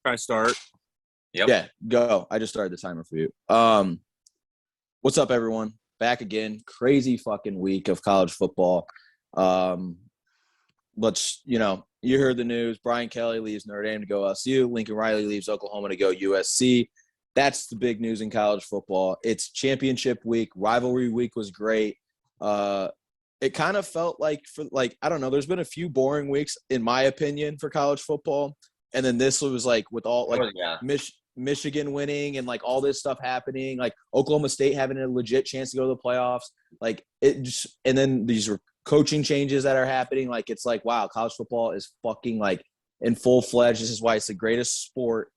Can I start? Yep. Yeah, go. I just started the timer for you. What's up, everyone? Back again. Crazy fucking week of college football. You heard the news. Brian Kelly leaves Notre Dame to go LSU. Lincoln Riley leaves Oklahoma to go USC. That's the big news in college football. It's championship week. Rivalry week was great. It kind of felt like I don't know, there's been a few boring weeks, in my opinion, for college football. And then this was like with all Michigan winning and like all this stuff happening, like Oklahoma State having a legit chance to go to the playoffs. Like it just, and then these coaching changes that are happening. Like it's like, wow, college football is fucking like in full fledged. This is why it's the greatest sport.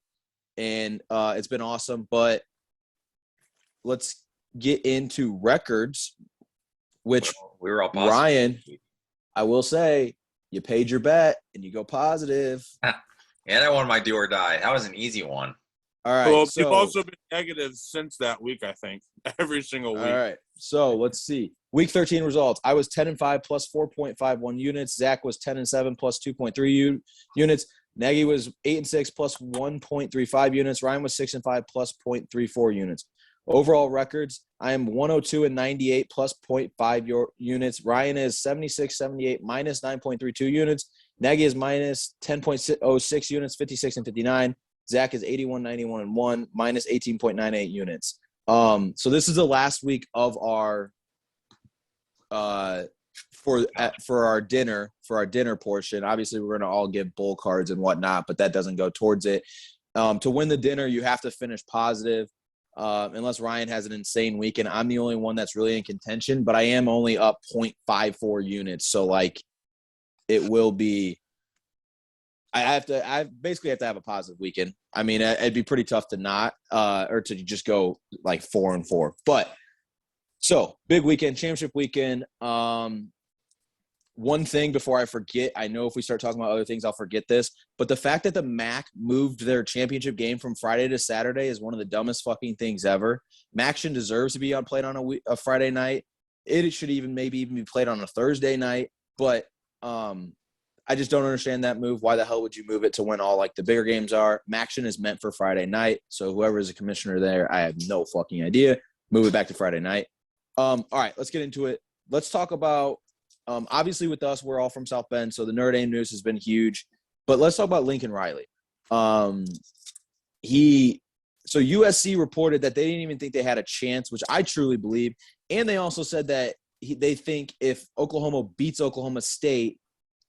And it's been awesome. But let's get into records, which we were all positive. Ryan, I will say, you paid your bet and you go positive. Yeah, that one might do or die. That was an easy one. All right. Well, so, you've also been negative since that week, I think. Every single week. All right. So let's see. Week 13 results. I was 10-5 plus 4.51 units. Zach was 10-7 plus 2.3 units. Nagy was 8-6 plus 1.35 units. Ryan was 6-5 plus 0.34 units. Overall records, I am 102-98 plus 0.5 units. Ryan is 76-78 minus 9.32 units. Nagy is minus 10.06 units, 56-59. Zach is 81-91-1 minus 18.98 units. So this is the last week of our for our dinner portion. Obviously, we're going to all give bowl cards and whatnot, but that doesn't go towards it. To win the dinner, you have to finish positive. Unless Ryan has an insane week, and I'm the only one that's really in contention, but I am only up 0.54 units. So like it will be, I basically have to have a positive weekend. I mean, it'd be pretty tough to not, or to just go like 4-4, but so big weekend, championship weekend. One thing before I forget, I know if we start talking about other things, I'll forget this, but the fact that the MAC moved their championship game from Friday to Saturday is one of the dumbest fucking things ever. MACtion deserves to be played on a Friday night. It should maybe even be played on a Thursday night, but I just don't understand that move. Why the hell would you move it to when all like the bigger games are? MACtion is meant for Friday night, so whoever is a commissioner there, I have no fucking idea. Move it back to Friday night. All right, let's get into it. Let's talk about obviously with us, we're all from South Bend, so the Notre Dame news has been huge. But let's talk about Lincoln Riley. So USC reported that they didn't even think they had a chance, which I truly believe. And they also said that they think if Oklahoma beats Oklahoma State,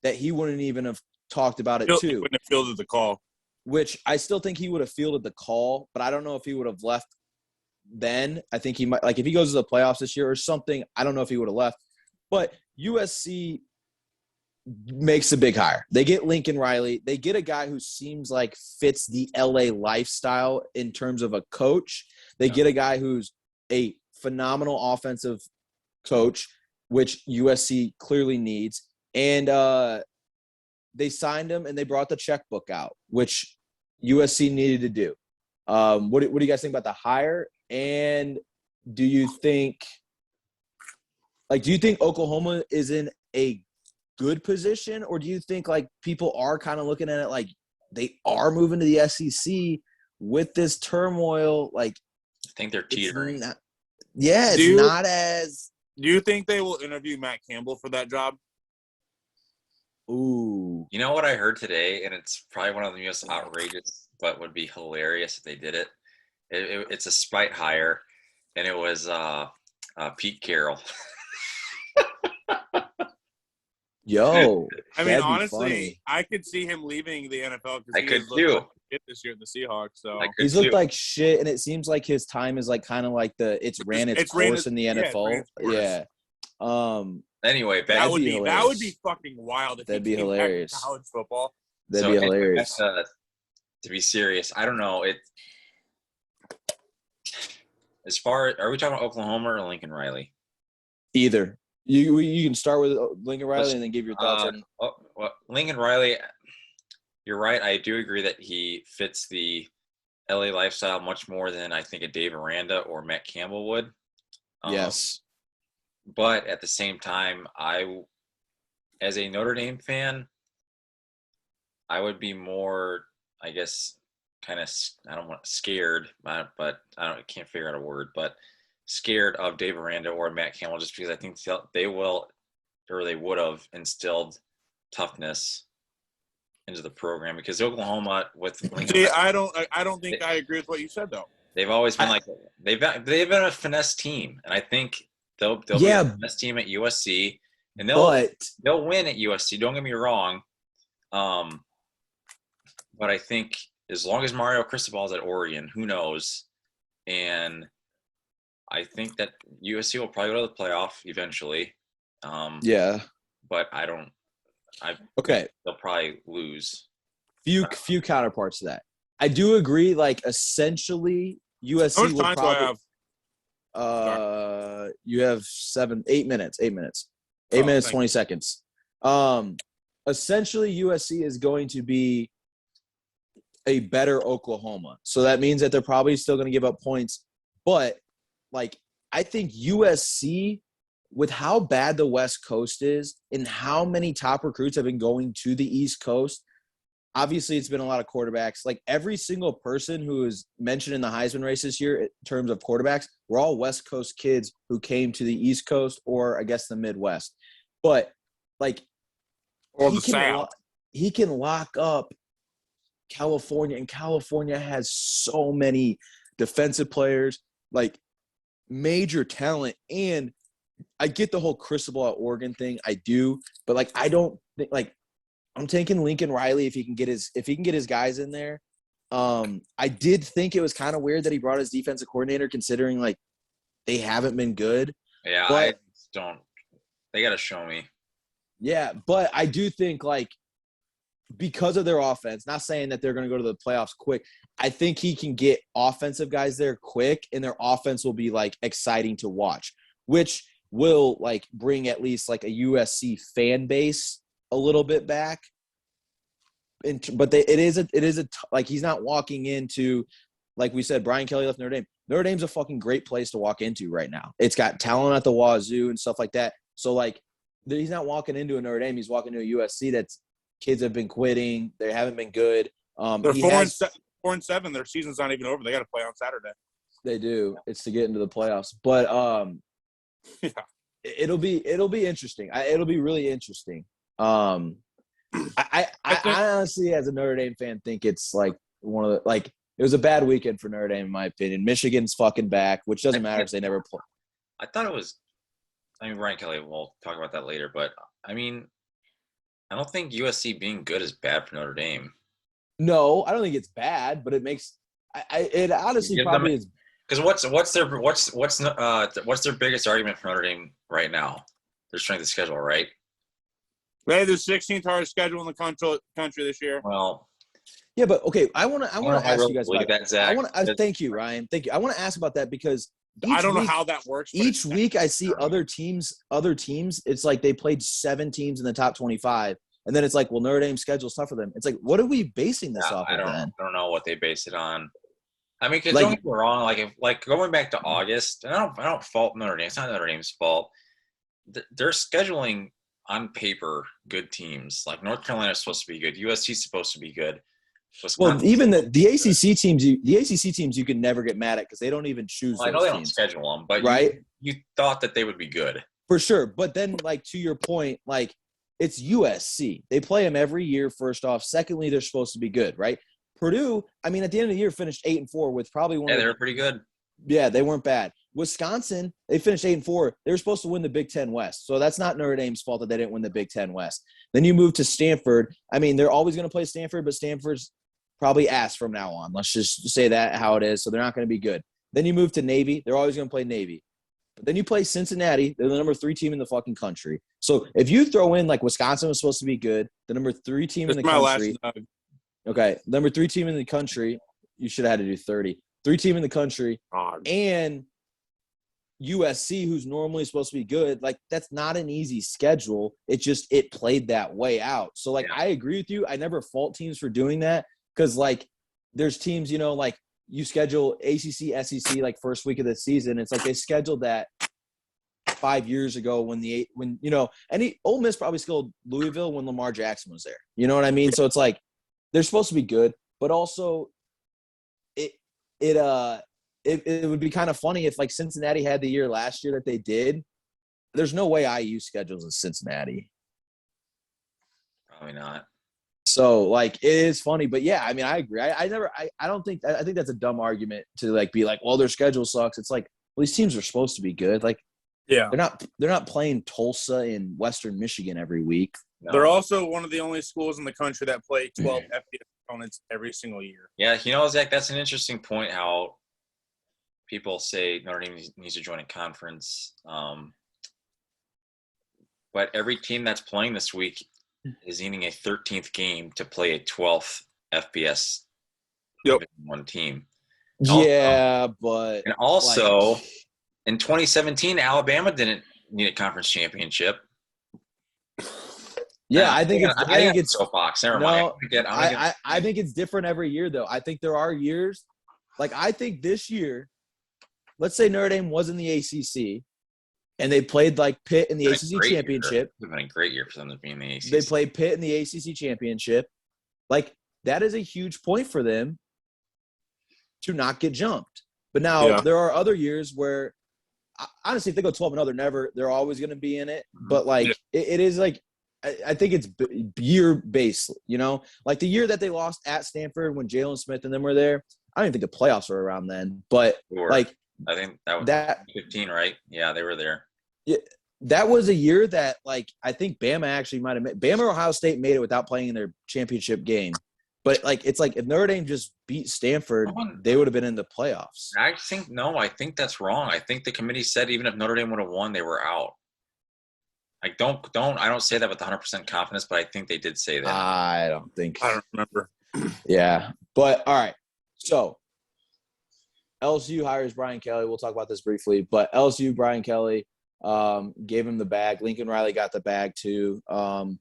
that he wouldn't even have talked about it too. He wouldn't have fielded the call. Which I still think he would have fielded the call, but I don't know if he would have left then. I think he might, like if he goes to the playoffs this year or something, I don't know if he would have left. But USC makes a big hire. They get Lincoln Riley. They get a guy who seems like fits the LA lifestyle in terms of a coach. They get a guy who's a phenomenal offensive coach, which USC clearly needs. And they signed him and they brought the checkbook out, which USC needed to do. What do you guys think about the hire? And do you think Oklahoma is in a good position, or do you think like people are kind of looking at it like they are moving to the SEC with this turmoil? Like, I think they're teetering. not as. Do you think they will interview Matt Campbell for that job? Ooh. You know what I heard today, and it's probably one of the most outrageous, but would be hilarious if they did it. It's a spite hire, and it was Pete Carroll. Yo, I mean, honestly, I could see him leaving the NFL because I could too. This year in the Seahawks, so he's looked like shit, and it seems like his time is like kind of like it's ran its course in the NFL. Yeah. Anyway, that would be fucking wild. If that'd be hilarious. College football. That'd be hilarious. To be serious, I don't know. Are we talking about Oklahoma or Lincoln Riley? Either. You can start with Lincoln Riley and then give your thoughts on. Lincoln Riley, you're right. I do agree that he fits the LA lifestyle much more than I think a Dave Aranda or Matt Campbell would. Yes. But at the same time, as a Notre Dame fan, I would be more, I guess, kind of, I don't want scared, but I can't figure out a word, but scared of Dave Aranda or Matt Campbell just because I think they will, or they would have instilled toughness into the program because Oklahoma with See, I don't think I agree with what you said though. they've always been they've been a finesse team, and I think they'll be a finesse team at USC, and they'll win at USC. Don't get me wrong, but I think as long as Mario Cristobal's at Oregon, who knows? And I think that USC will probably go to the playoff eventually. But I don't. They'll probably lose. Few counterparts to that. I do agree. Like essentially, USC will probably. You have 8 minutes. 8 minutes. 8 minutes 20 seconds. Essentially, USC is going to be a better Oklahoma. So that means that they're probably still going to give up points. But like I think USC, with how bad the West Coast is and how many top recruits have been going to the East Coast, obviously it's been a lot of quarterbacks. Like every single person who is mentioned in the Heisman race this year in terms of quarterbacks were all West Coast kids who came to the East Coast or I guess the Midwest. But like he can lock up California, and California has so many defensive players, like major talent. And I get the whole Cristobal at Oregon thing. I do, but like I don't think like I'm taking Lincoln Riley if he can get his guys in there. I did think it was kind of weird that he brought his defensive coordinator, considering like they haven't been good. Yeah, but I don't. They got to show me. Yeah, but I do think like because of their offense, not saying that they're going to go to the playoffs quick, I think he can get offensive guys there quick, and their offense will be like exciting to watch, which will like bring at least like a USC fan base a little bit back. But it is like he's not walking into, like we said, Brian Kelly left Notre Dame. Notre Dame's a fucking great place to walk into right now. It's got talent at the wazoo and stuff like that. So like he's not walking into a Notre Dame. He's walking to a USC that's kids have been quitting. They haven't been good. They're 4-7. Their season's not even over. They got to play on Saturday. They do. It's to get into the playoffs. But yeah, it'll be interesting. It'll be really interesting. I honestly, as a Notre Dame fan, think it's like one of the like it was a bad weekend for Notre Dame in my opinion. Michigan's fucking back, which doesn't matter because they never play. I thought it was. I mean, Brian Kelly. We'll talk about that later, but I mean, I don't think USC being good is bad for Notre Dame. No, I don't think it's bad, but it makes it honestly probably is. Because what's their biggest argument for Notre Dame right now? Their strength of schedule, right? They have the 16th hardest schedule in the country this year. Well, yeah, but okay, I want to ask you guys about that, Zach. Thank you, Ryan. Thank you. I want to ask about that because I don't know how that works. Each week I see other teams. It's like they played 7 teams in the top 25, and then it's like, well, Notre Dame's schedule's tough for them. It's like, what are we basing this off of then? I don't know what they base it on. I mean, because don't get me wrong, like going back to August, and I don't fault Notre Dame. It's not Notre Dame's fault. They're scheduling on paper good teams. Like North Carolina is supposed to be good. USC is supposed to be good. Well, even the ACC teams, you can never get mad at because they don't even choose. Well, I know they don't schedule them, but right? You thought that they would be good for sure. But then, like to your point, like it's USC. They play them every year. First off, secondly, they're supposed to be good, right? Purdue, I mean, at the end of the year, finished 8-4 with probably one. Yeah, they were pretty good. Yeah, they weren't bad. Wisconsin, they finished 8-4. They were supposed to win the Big Ten West, so that's not Notre Dame's fault that they didn't win the Big Ten West. Then you move to Stanford. I mean, they're always going to play Stanford, but Stanford's probably ass from now on. Let's just say that how it is. So they're not going to be good. Then you move to Navy. They're always going to play Navy. But then you play Cincinnati. They're the number 3 team in the fucking country. So if you throw in like Wisconsin was supposed to be good, the number 3 team in the country. Okay, number 3 team in the country. You should have had to do 30. 3 team in the country, and USC, who's normally supposed to be good. Like that's not an easy schedule. It played that way out. So like I agree with you. I never fault teams for doing that because like there's teams, you know, like you schedule ACC, SEC like first week of the season. It's like they scheduled that 5 years ago when you know, Ole Miss probably scheduled Louisville when Lamar Jackson was there. You know what I mean? So it's like they're supposed to be good, but also it would be kind of funny if like Cincinnati had the year last year that they did. There's no way IU schedules in Cincinnati. Probably not. So like it is funny, but yeah, I mean I agree. I think that's a dumb argument to like be like, well, their schedule sucks. It's like, well, these teams are supposed to be good. Like, Yeah. they're not playing Tulsa in Western Michigan every week. No. They're also one of the only schools in the country that play 12 FBS opponents every single year. Yeah, Zach, that's an interesting point. How people say Notre Dame needs to join a conference, but every team that's playing this week is needing a 13th game to play a 12th FBS one team. Yeah, but and also like, in 2017, Alabama didn't need a conference championship. Yeah, I think it's soapbox. Never mind. I think it's different every year, though. I think there are years, like I think this year, let's say Notre Dame was in the ACC, and they played like Pitt in the ACC championship. It's been a great year for them to be in the ACC. They played Pitt in the ACC championship. Like that is a huge point for them to not get jumped. But now there are other years where, honestly, if they go 12-0, they're always going to be in it. But like it is like. I think it's year-based, you know? Like the year that they lost at Stanford when Jalen Smith and them were there, I don't even think the playoffs were around then. But, like – I think that was 15, right? Yeah, they were there. Yeah, that was a year that, like, I think Bama actually might have – Bama or Ohio State made it without playing in their championship game. But, like, it's like if Notre Dame just beat Stanford, they would have been in the playoffs. I think that's wrong. I think the committee said even if Notre Dame would have won, they were out. Like I don't say that with 100% confidence, but I think they did say that. I don't remember. Yeah. But all right. So LSU hires Brian Kelly. We'll talk about this briefly, but LSU, Brian Kelly, gave him the bag. Lincoln Riley got the bag too. I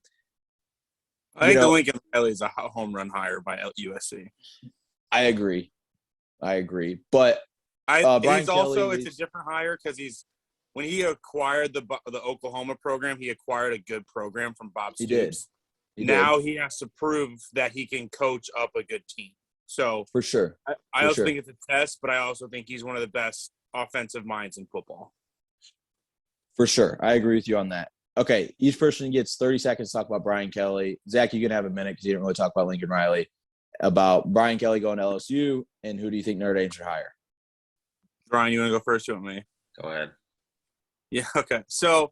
think the Lincoln Riley is a home run hire by USC. I agree. But Brian he's also Kelly, it's a different hire because when he acquired the Oklahoma program, he acquired a good program from Bob Stoops. Now he has to prove that he can coach up a good team. So for sure, I also think it's a test, but I also think he's one of the best offensive minds in football. For sure, I agree with you on that. Okay, each person gets 30 seconds to talk about Brian Kelly. Zach, you can have a minute because you didn't really talk about Lincoln Riley. About Brian Kelly going to LSU, and who do you think Notre Dame should hire? Brian, you want to go first? You want me? Go ahead. Yeah, okay. So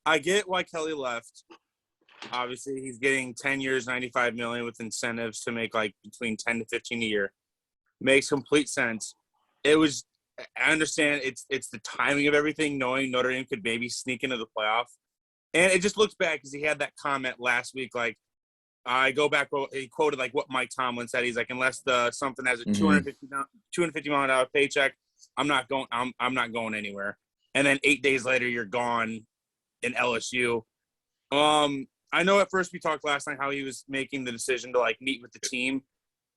I get why Kelly left. Obviously, he's getting 10 years, $95 million with incentives to make like between 10 to 15 a year. Makes complete sense. I understand it's the timing of everything, knowing Notre Dame could maybe sneak into the playoff. And it just looks bad because he had that comment last week, like, I go back, he quoted like what Mike Tomlin said. He's like, unless something has a $250 million paycheck, I'm not going anywhere. And then 8 days later, you're gone in LSU. I know at first we talked last night how he was making the decision to like meet with the team.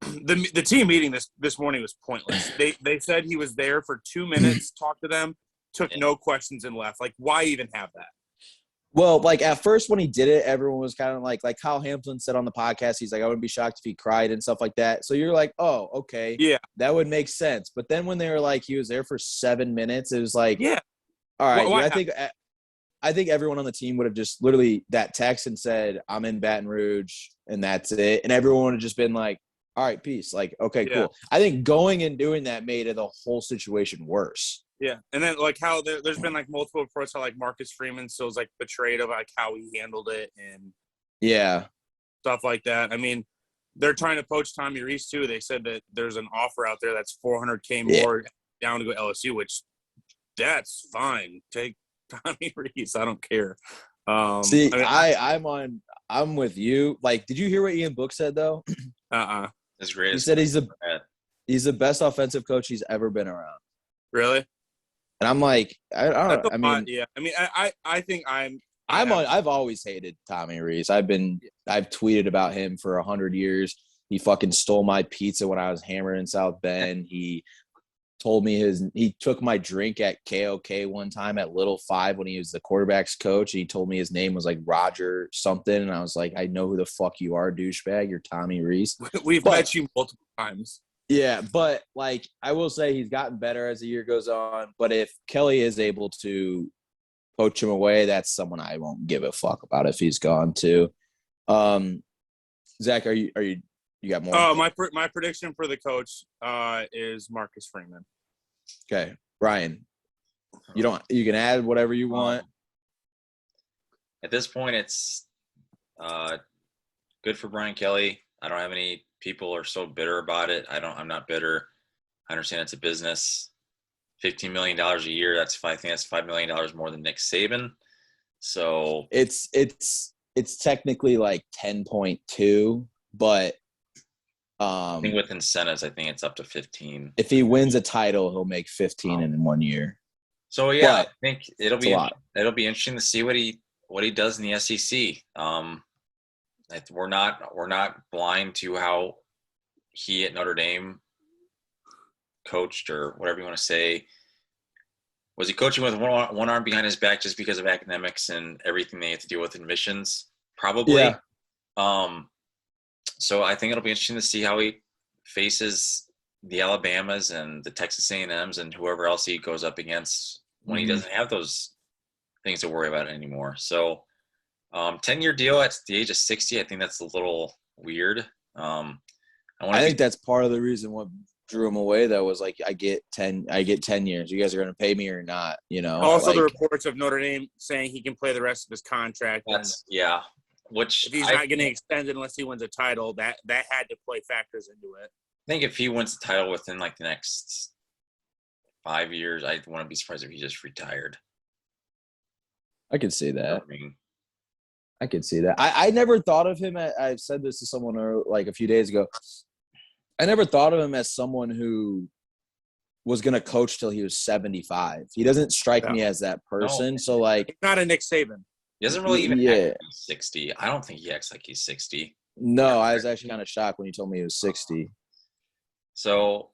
The team meeting this morning was pointless. They said he was there for 2 minutes, talked to them, took no questions and left. Like, why even have that? Well, like at first when he did it, everyone was kind of like Kyle Hamilton said on the podcast, he's like, I wouldn't be shocked if he cried and stuff like that. So you're like, oh, okay. Yeah. That would make sense. But then when they were like, he was there for 7 minutes, it was like, yeah. All right. I think everyone on the team would have just literally that text and said, I'm in Baton Rouge and that's it. And everyone would have just been like, all right, peace. Like, okay, cool. I think going and doing that made the whole situation worse. Yeah, and then like how there's been like multiple reports how like Marcus Freeman still is like betrayed of like how he handled it and stuff like that. I mean, they're trying to poach Tommy Rees too. They said that there's an offer out there that's $400K more down to go LSU, which that's fine. Take Tommy Rees. I don't care. I'm with you. Like, did you hear what Ian Book said though? That's great. He said he's the best offensive coach he's ever been around. Really? And I'm like, I don't know. I mean, yeah. I mean, I think I've always hated Tommy Rees. I've tweeted about him for 100 years. He fucking stole my pizza when I was hammered in South Bend. He told me he took my drink at KOK one time at Little Five when he was the quarterback's coach. He told me his name was like Roger something. And I was like, I know who the fuck you are, douchebag. You're Tommy Rees. We've met you multiple times. Yeah, but like I will say he's gotten better as the year goes on. But if Kelly is able to poach him away, that's someone I won't give a fuck about if he's gone too. Zach, you got more? Oh, my prediction for the coach is Marcus Freeman. Okay, Ryan, you can add whatever you want. At this point, it's good for Brian Kelly. I don't have any people are so bitter about it. I'm not bitter. I understand it's a business. $15 million a year. I think that's $5 million more than Nick Saban. So it's technically like 10.2, but I think with incentives, I think it's up to 15. If he wins a title, he'll make 15 in 1 year. So yeah, I think it'll be interesting to see what he does in the SEC. We're not blind to how he at Notre Dame coached, or whatever you want to say. Was he coaching with one arm behind his back just because of academics and everything they have to deal with in missions? Probably. Yeah. So I think it'll be interesting to see how he faces the Alabamas and the Texas A&Ms and whoever else he goes up against when he doesn't have those things to worry about anymore. So 10-year deal at the age of 60, I think that's a little weird. I think that's part of the reason what drew him away, though, was like I get 10 years. You guys are going to pay me or not, Also, the reports of Notre Dame saying he can play the rest of his contract. Which if he's not getting extended unless he wins a title, that had to play factors into it. I think if he wins the title within like the next 5 years, I wouldn't be surprised if he just retired. I could see that. I could see that. I never thought of him. I said this to someone like a few days ago. I never thought of him as someone who was going to coach till he was 75. He doesn't strike me as that person. No. So like, not a Nick Saban. He doesn't really even act like he's 60. I don't think he acts like he's 60. No, I was actually kind of shocked when you told me he was 60. So,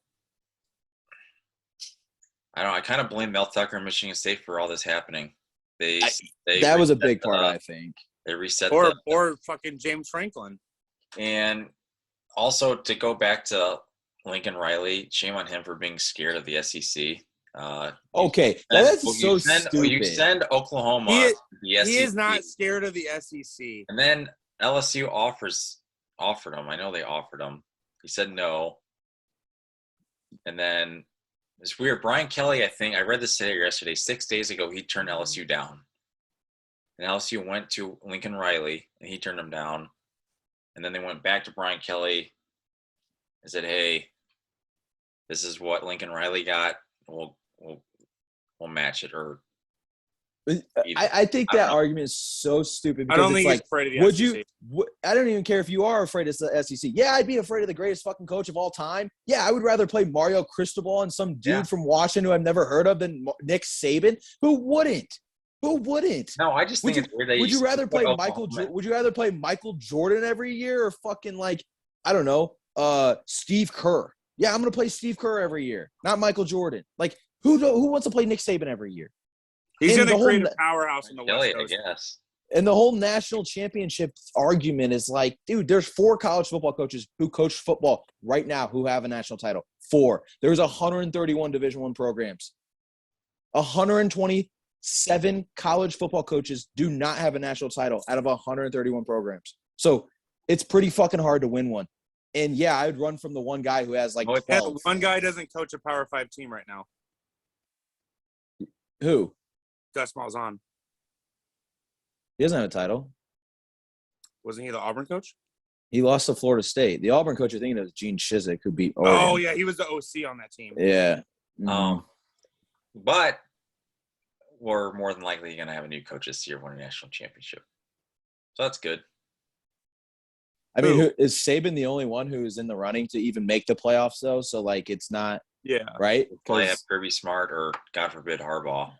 I don't know. I kind of blame Mel Tucker and Michigan State for all this happening. That was a big part, I think. They reset or fucking James Franklin. And also to go back to Lincoln Riley, shame on him for being scared of the SEC. Okay, that's so stupid. You send Oklahoma to the SEC. He is not scared of the SEC. And then LSU offered him. I know they offered him. He said no. And then it's weird. Brian Kelly, I think I read this today or yesterday. 6 days ago, he turned LSU down. And LSU went to Lincoln Riley, and he turned him down. And then they went back to Brian Kelly and said, "Hey, this is what Lincoln Riley got. We'll match it." Or I think that argument is so stupid. Because I don't think he's afraid of the SEC. I don't even care if you are afraid of the SEC. Yeah, I'd be afraid of the greatest fucking coach of all time. Yeah, I would rather play Mario Cristobal and some dude from Washington who I've never heard of than Nick Saban. Who wouldn't? No, I just think it's weird that would you rather play Would you rather play Michael Jordan every year or fucking like I don't know, Steve Kerr? Yeah, I'm gonna play Steve Kerr every year, not Michael Jordan. Like who wants to play Nick Saban every year? He's going to create a powerhouse in the West Coast. I guess. And the whole national championship argument is like, dude, there's 4 college football coaches who coach football right now who have a national title. 4. There's 131 Division I programs. 127 college football coaches do not have a national title out of 131 programs. So it's pretty fucking hard to win one. And yeah, I would run from the one guy who has like 12. One guy doesn't coach a Power 5 team right now. Who? Gus Malzahn. He doesn't have a title. Wasn't he the Auburn coach? He lost to Florida State. The Auburn coach, I think, is Gene Chizik, who beat Oregon. Oh, yeah. He was the OC on that team. Yeah. But we're more than likely going to have a new coach this year win a national championship. So that's good. I mean, is Saban the only one who is in the running to even make the playoffs, though? So, like, it's not – yeah. Right? Probably have Kirby Smart or, God forbid, Harbaugh.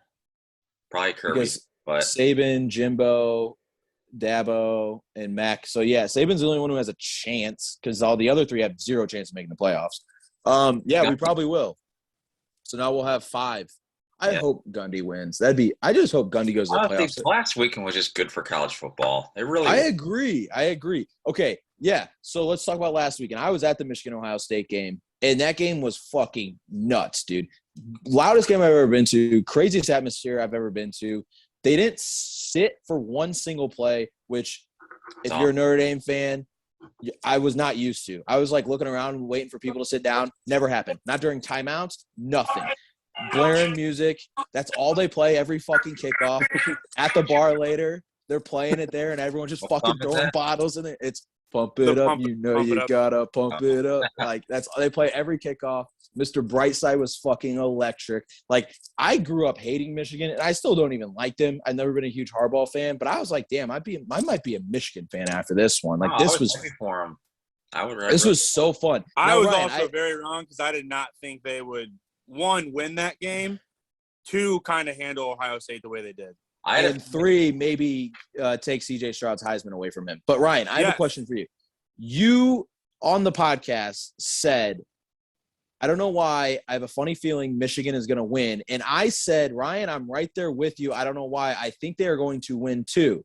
Probably Kirby, but Saban, Jimbo, Dabo, and Mac. So yeah, Saban's the only one who has a chance because all the other 3 have 0 chance of making the playoffs. We probably will. So now we'll have 5. I hope Gundy wins. I just hope Gundy goes to the playoffs. Last weekend was just good for college football. It really. I agree. Okay, yeah. So let's talk about last weekend. I was at the Michigan-Ohio State game. And that game was fucking nuts, dude. Loudest game I've ever been to, craziest atmosphere I've ever been to. They didn't sit for one single play, which if you're a Notre Dame fan, I was not used to. I was like looking around and waiting for people to sit down. Never happened. Not during timeouts, nothing. Blaring music. That's all they play every fucking kickoff. At the bar later, they're playing it there, and everyone's just fucking throwing bottles in it. It's pump it up. You know you gotta pump it up. Like, that's all they play every kickoff. Mr. Brightside was fucking electric. Like, I grew up hating Michigan, and I still don't even like them. I've never been a huge Harbaugh fan, but I was like, damn, I might be a Michigan fan after this one. Like, this was for him. This was so fun. I was also very wrong because I did not think they would, one, win that game, two, kind of handle Ohio State the way they did. And three, maybe take C.J. Stroud's Heisman away from him. But, Ryan, I have a question for you. You, on the podcast, said, I don't know why, I have a funny feeling Michigan is going to win. And I said, Ryan, I'm right there with you. I don't know why. I think they are going to win too.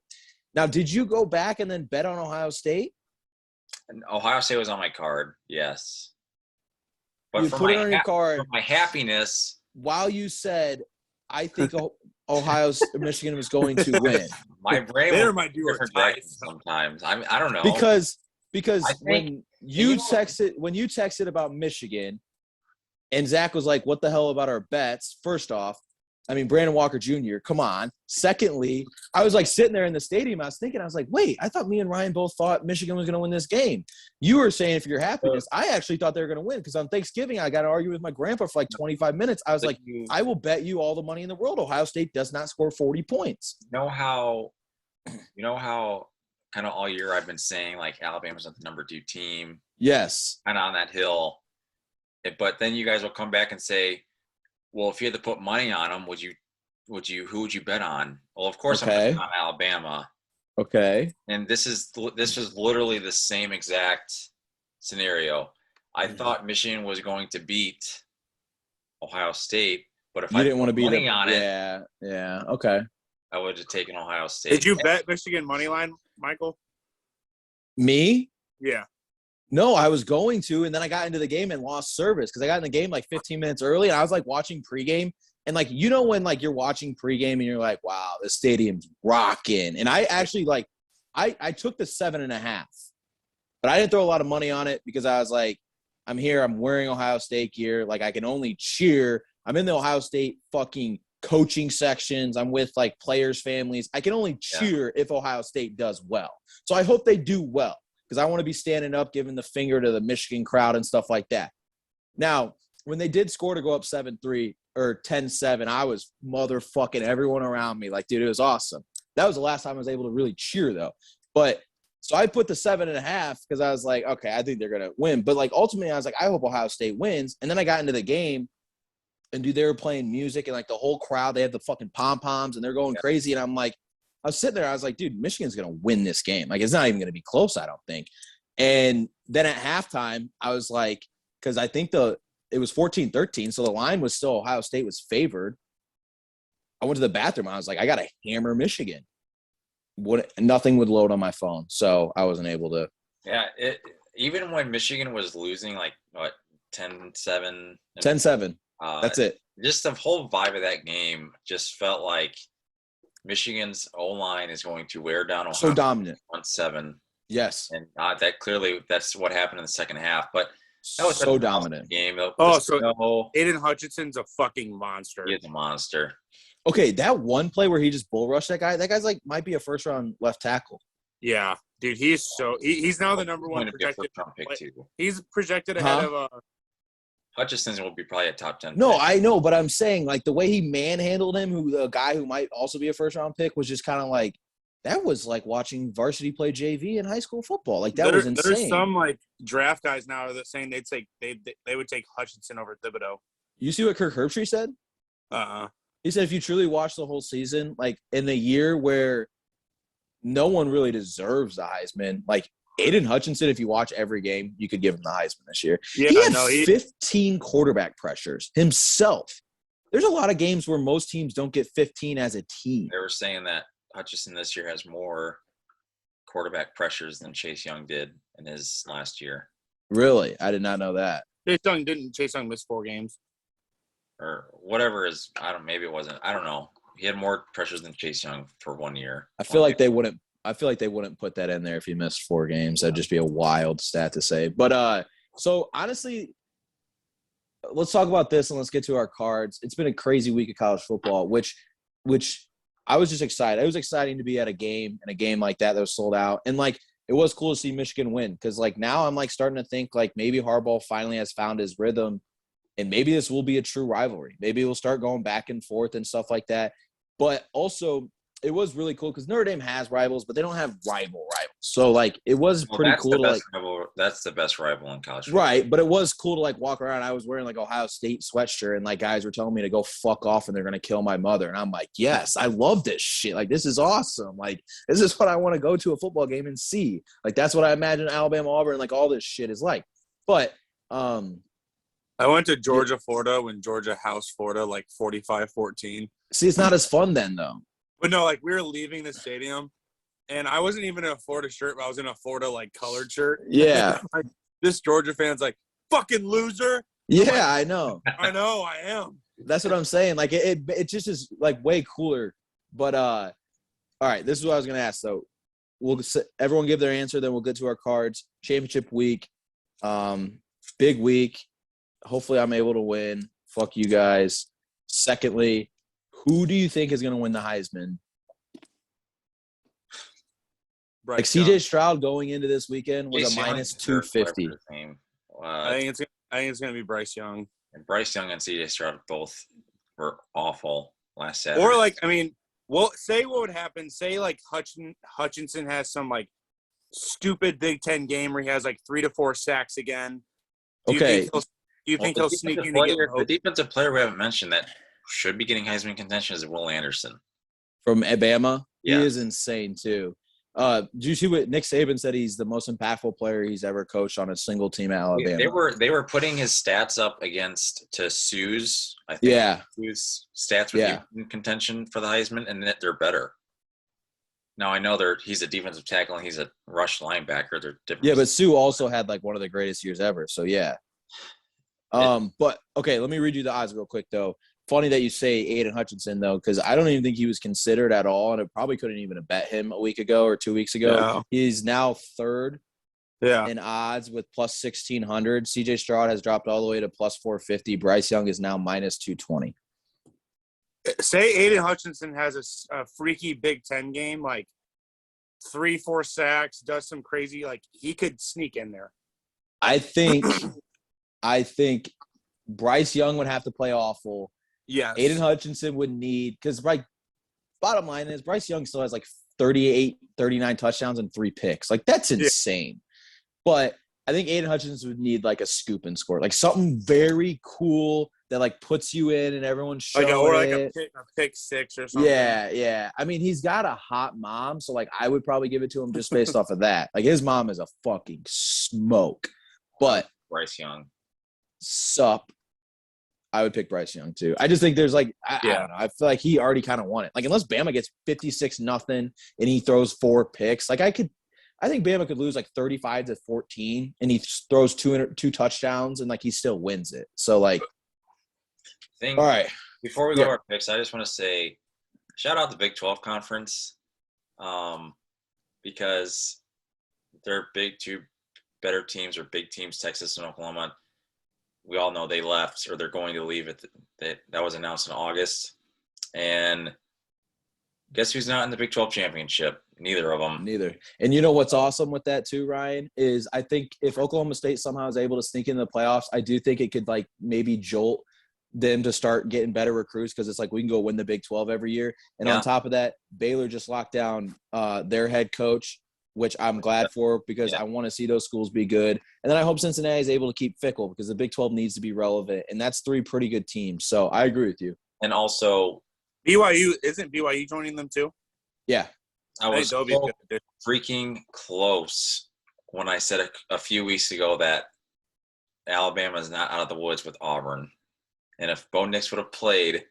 Now, did you go back and then bet on Ohio State? Ohio State was on my card, yes. But you put it on your card. For my happiness. While you said, I think Michigan was going to win. My brain might do it sometimes. I don't know. Because when you texted about Michigan, and Zach was like, what the hell about our bets? First off, I mean, Brandon Walker Jr., come on. Secondly, I was like sitting there in the stadium. I was thinking, I was like, wait, I thought me and Ryan both thought Michigan was going to win this game. You were saying for your happiness, I actually thought they were going to win because on Thanksgiving, I got to argue with my grandpa for like 25 minutes. I was like, I will bet you all the money in the world Ohio State does not score 40 points. You know how kind of all year I've been saying like Alabama's not the number 2 team. Yes. Kind of on that hill. But then you guys will come back and say, well, if you had to put money on them, who would you bet on? Well, of course I'm betting on Alabama. Okay. And this was literally the same exact scenario. I thought Michigan was going to beat Ohio State, but if I didn't want to be money on it, yeah, okay, I would have taken Ohio State. Did you bet Michigan money line, Michael? Me? Yeah. No, I was going to, and then I got into the game and lost service because I got in the game like 15 minutes early, and I was like watching pregame, and like when like you're watching pregame and you're like, wow, the stadium's rocking, and I actually like I took the 7.5, but I didn't throw a lot of money on it because I was like, I'm here, I'm wearing Ohio State gear, like I can only cheer. I'm in the Ohio State fucking coaching sections. I'm with like players' families. I can only cheer if Ohio State does well. So I hope they do well. Because I want to be standing up, giving the finger to the Michigan crowd and stuff like that. Now, when they did score to go up 7-3 or 10-7, I was motherfucking everyone around me. Like, dude, it was awesome. That was the last time I was able to really cheer, though. But so I put the 7.5 because I was like, okay, I think they're going to win. But, like, ultimately, I was like, I hope Ohio State wins. And then I got into the game, and, dude, they were playing music, and, like, the whole crowd, they had the fucking pom-poms, and they're going crazy. And I'm like, I was sitting there. I was like, dude, Michigan's going to win this game. Like, it's not even going to be close, I don't think. And then at halftime, I was like, because I think it was 14-13, so the line was still Ohio State was favored. I went to the bathroom. I was like, I got to hammer Michigan. Nothing would load on my phone, so I wasn't able to. Yeah, even when Michigan was losing, like, what, 10-7? 10-7. That's it. Just the whole vibe of that game just felt like Michigan's O-line is going to wear down Ohio. So dominant. 1-7. Yes. And that's what happened in the second half. But that was so dominant game. Aiden Hutchinson's a fucking monster. He is a monster. Okay, that one play where he just bull rushed that guy, that guy's like might be a first round left tackle. Yeah, dude, he's now the number one projected pick too. He's projected ahead of Hutchinson will be probably a top 10 No, pick. I know, but I'm saying, like, the way he manhandled him, the guy who might also be a first-round pick, was just kind of like – that was like watching varsity play JV in high school football. Like, that was insane. There's some, like, draft guys now that saying they would take Hutchinson over Thibodeau. You see what Kirk Herbstreit said? He said if you truly watch the whole season, like, in the year where no one really deserves the Heisman, like, Aiden Hutchinson, if you watch every game, you could give him the Heisman this year. Yeah, he had 15 quarterback pressures himself. There's a lot of games where most teams don't get 15 as a team. They were saying that Hutchinson this year has more quarterback pressures than Chase Young did in his last year. Really? I did not know that. Chase Young miss 4 games or whatever maybe it wasn't. I don't know. He had more pressures than Chase Young for 1 year. I feel like they wouldn't put that in there if he missed 4 games. That'd just be a wild stat to say. But so honestly, let's talk about this and let's get to our cards. It's been a crazy week of college football, which I was just excited. It was exciting to be at a game like that was sold out. And like it was cool to see Michigan win because like now I'm like starting to think like maybe Harbaugh finally has found his rhythm and maybe this will be a true rivalry. Maybe we'll start going back and forth and stuff like that. But also it was really cool because Notre Dame has rivals, but they don't have rivals. So like it was pretty cool to like that's the best rival in college football. Right, but it was cool to like walk around. I was wearing like Ohio State sweatshirt and like guys were telling me to go fuck off and they're gonna kill my mother. And I'm like, yes, I love this shit. Like this is awesome. Like this is what I want to go to a football game and see. Like that's what I imagine Alabama, Auburn, like all this shit is like. But I went to Georgia, Florida when Georgia housed Florida like 45-14. See, it's not as fun then though. But no, like we were leaving the stadium and I wasn't even in a Florida shirt, but I was in a Florida like colored shirt. Yeah. Like this Georgia fan's like, fucking loser. Yeah, like, I know. I know, I am. That's what I'm saying. Like it just is like way cooler. But all right, this is what I was gonna ask though. Everyone give their answer, then we'll get to our cards. Championship week, big week. Hopefully I'm able to win. Fuck you guys. Secondly, who do you think is going to win the Heisman? Bryce like C.J. Stroud going into this weekend was a minus 250. I think it's going to be Bryce Young. And Bryce Young and C.J. Stroud both were awful last Saturday. Or like, I mean, well, say what would happen. Say like Hutchinson has some like stupid Big Ten game where he has like 3 to 4 sacks again. Do you think he'll sneak in again? The defensive player we haven't mentioned that should be getting Heisman contention is Will Anderson from Alabama. Yeah. He is insane too. Do you see what Nick Saban said? He's the most impactful player he's ever coached on a single team at Alabama. They were putting his stats up against Sue's. I think Sue's stats were in contention for the Heisman, and that they're better. Now I know he's a defensive tackle and he's a rush linebacker. They're different. Yeah, but Sue also had like one of the greatest years ever. So yeah. But okay, let me read you the odds real quick though. Funny that you say Aiden Hutchinson though, because I don't even think he was considered at all, and I probably couldn't even have bet him a week ago or 2 weeks ago. No. He's now third in odds with plus 1,600. CJ Stroud has dropped all the way to plus 450. Bryce Young is now minus 220. Say Aiden Hutchinson has a freaky Big Ten game, like 3-4 sacks, does some crazy, like he could sneak in there. I think Bryce Young would have to play awful. Yes. Aiden Hutchinson would need – because, like, bottom line is Bryce Young still has, like, 38, 39 touchdowns and 3 picks. Like, that's insane. But I think Aiden Hutchinson would need, like, a scoop and score. Like, something very cool that, like, puts you in and everyone's showing a pick six or something. Yeah. I mean, he's got a hot mom, so, like, I would probably give it to him just based off of that. Like, his mom is a fucking smoke. But – Bryce Young. Sup. I would pick Bryce Young too. I just think there's like I don't know. I feel like he already kind of won it. Like unless Bama gets 56-0 and he throws 4 picks, like I think Bama could lose like 35-14 and he throws 2 touchdowns and like he still wins it. So like, all right. Before we go to our picks, I just want to say shout out the Big 12 conference, because they're two better teams or big teams, Texas and Oklahoma. We all know they left or they're going to leave. That was announced in August. And guess who's not in the Big 12 championship? Neither of them. Neither. And you know what's awesome with that too, Ryan, is I think if Oklahoma State somehow is able to sneak into the playoffs, I do think it could like maybe jolt them to start getting better recruits because it's like we can go win the Big 12 every year. And on top of that, Baylor just locked down their head coach, which I'm glad for because I want to see those schools be good. And then I hope Cincinnati is able to keep Fickle because the Big 12 needs to be relevant. And that's 3 pretty good teams. So I agree with you. And also isn't BYU joining them too? Yeah. I was so freaking close when I said a few weeks ago that Alabama is not out of the woods with Auburn. And if Bo Nix would have played,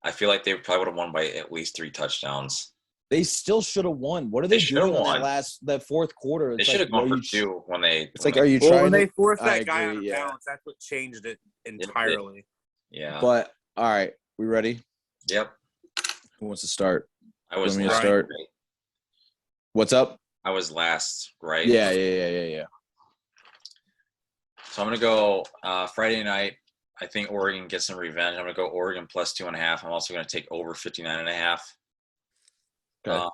I feel like they probably would have won by at least 3 touchdowns. They still should have won. What are They they doing should've in won. that fourth quarter? They It's should have like, gone for two when they. It's like, are you Well, trying when to? they forced I that guy agree, out of yeah. bounds, that's what changed it entirely. Yeah. But all right, we ready? Yep. Who wants to start? I was You want me to last. start? Right? What's up? I was last, right? Yeah. So I'm gonna go Friday night. I think Oregon gets some revenge. I'm gonna go Oregon plus 2.5. I'm also gonna take over 59.5. Okay.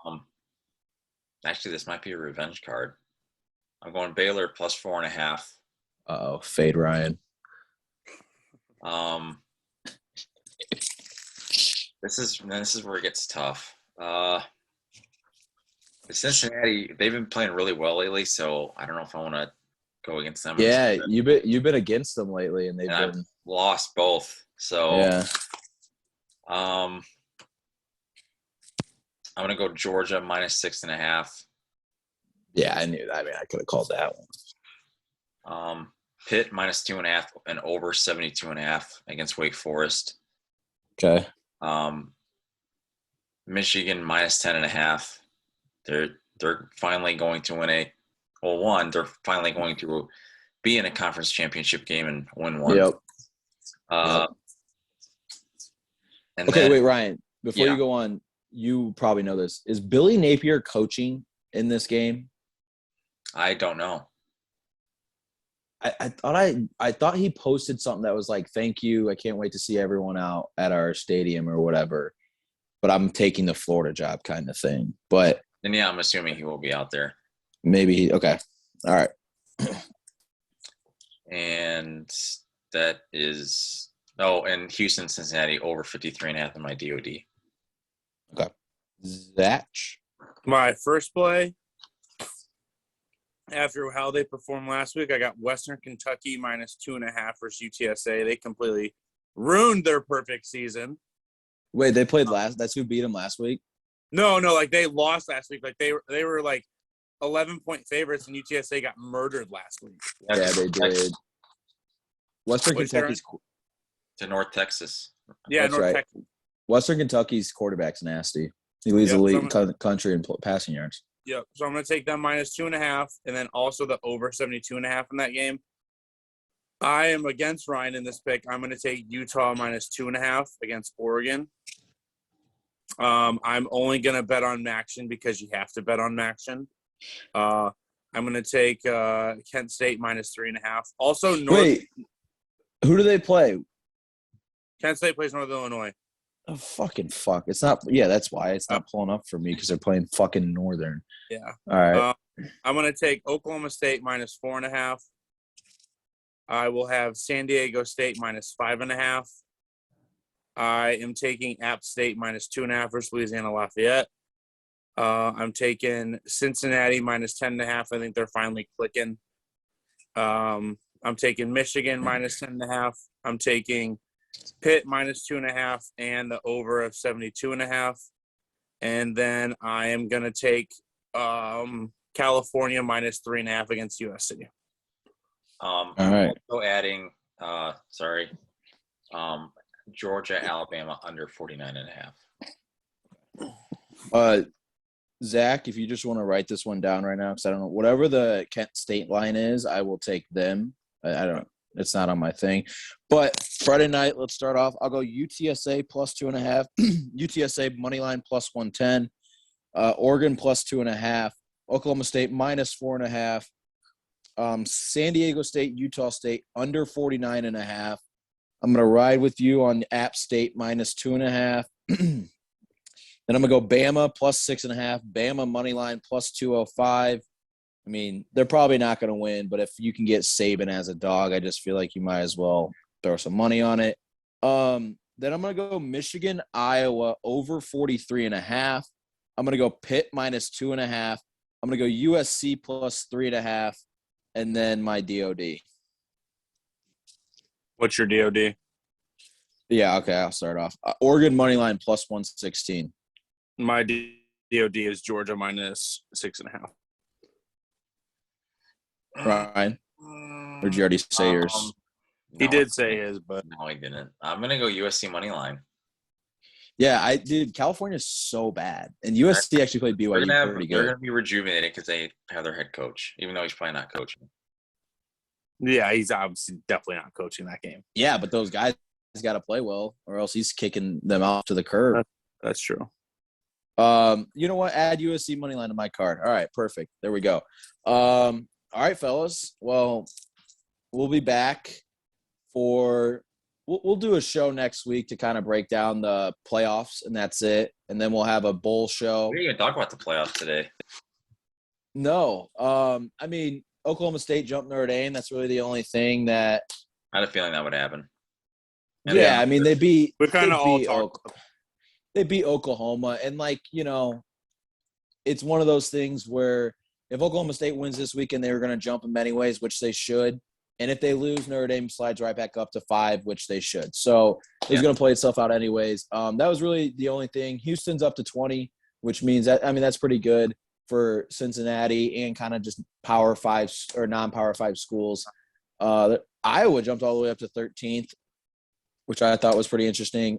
Actually, this might be a revenge card. I'm going Baylor plus 4.5. Uh-oh, fade Ryan. This is where it gets tough. Cincinnati, they've been playing really well lately, so I don't know if I want to go against them. Yeah, you've been against them lately, and I've lost both. So yeah. I'm gonna go Georgia minus 6.5. Yeah, I knew that. I mean, I could have called that one. Pitt minus 2.5 and over 72.5 against Wake Forest. Okay. Michigan minus 10.5. They're finally going to win they're finally going to be in a conference championship game and win one. Yep. And okay, then, wait, Ryan, before you go on, you probably know this. Is Billy Napier coaching in this game? I don't know. I thought he posted something that was like, "Thank you. I can't wait to see everyone out at our stadium or whatever." But I'm taking the Florida job kind of thing. But then I'm assuming he will be out there. Maybe okay. All right. And that is and Houston, Cincinnati over 53.5 in my DOD. Okay. Zach. My first play. After how they performed last week, I got Western Kentucky minus 2.5 versus UTSA. They completely ruined their perfect season. Wait, they played last. That's who beat them last week. No, like they lost last week. Like they were like 11-point favorites, and UTSA got murdered last week. Yeah, they did. Western Kentucky's to North Texas. Yeah, that's North right. Texas. Western Kentucky's quarterback's nasty. He leads the league country in passing yards. Yep. So I'm going to take them minus 2.5, and then also the over 72.5 in that game. I am against Ryan in this pick. I'm going to take Utah minus 2.5 against Oregon. I'm only going to bet on Maction because you have to bet on Maction. I'm going to take Kent State minus 3.5. Also, Wait, who do they play? Kent State plays Northern Illinois. Oh, fucking fuck. It's not – yeah, that's why. It's not pulling up for me because they're playing fucking Northern. Yeah. All right. I'm going to take Oklahoma State minus 4.5. I will have San Diego State minus 5.5. I am taking App State minus 2.5 versus Louisiana Lafayette. I'm taking Cincinnati minus 10.5. I think they're finally clicking. I'm taking Michigan minus 10.5. I'm taking Pitt minus 2.5 and the over of 72.5. And then I am going to take California minus 3.5 against USC. All right. Also adding, Georgia, Alabama under 49.5. Zach, if you just want to write this one down right now, because I don't know. Whatever the Kent State line is, I will take them. I don't – it's not on my thing. But Friday night, let's start off. I'll go UTSA plus 2.5. UTSA money line plus 110. Oregon plus 2.5. Oklahoma State minus 4.5. San Diego State, Utah State under 49.5. I'm going to ride with you on App State minus 2.5. Then I'm going to go Bama plus 6.5. Bama money line plus 205. I mean, they're probably not going to win, but if you can get Saban as a dog, I just feel like you might as well throw some money on it. Then I'm going to go Michigan, Iowa over 43.5. I'm going to go Pitt minus 2.5. I'm going to go USC plus 3.5. And then my DOD. What's your DOD? Yeah, okay, I'll start off. Oregon money line plus 116. My DOD is Georgia minus 6.5. Ryan? Or did you already say yours? He did say his, but no, he didn't. I'm gonna go USC money line. Yeah, dude, California's so bad. And USC actually played BYU pretty They're good. going to be rejuvenated because they have their head coach, even though he's probably not coaching. Yeah, he's obviously definitely not coaching that game. Yeah, but those guys got to play well, or else he's kicking them off to the curb. That's true. You know what? Add USC money line to my card. All right, perfect. There we go. All right, fellas. Well, we'll be back for we'll do a show next week to kind of break down the playoffs, and that's it. And then we'll have a bowl show. We didn't even talk about the playoffs today. No. I mean, Oklahoma State jumped Notre Dame. That's really the only thing that I had a feeling that would happen. Yeah, I mean they beat they beat Oklahoma, and it's one of those things where if Oklahoma State wins this weekend, they were going to jump them anyways, which they should. And if they lose, Notre Dame slides right back up to 5, which they should. So it's going to play itself out anyways. That was really the only thing. Houston's up to 20, which means that's pretty good for Cincinnati and kind of just Power 5 or non-Power 5 schools. Iowa jumped all the way up to 13th, which I thought was pretty interesting.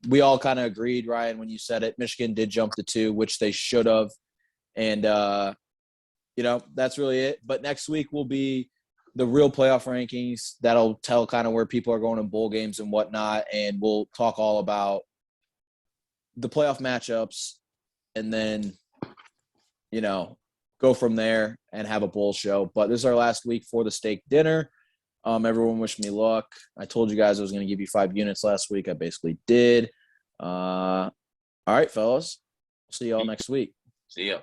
We all kind of agreed, Ryan, when you said it. Michigan did jump to 2, which they should have. And, that's really it. But next week will be the real playoff rankings. That'll tell kind of where people are going in bowl games and whatnot. And we'll talk all about the playoff matchups and then, go from there and have a bowl show. But this is our last week for the steak dinner. Everyone wish me luck. I told you guys I was going to give you 5 units last week. I basically did. All right, fellas. See y'all next week. See ya.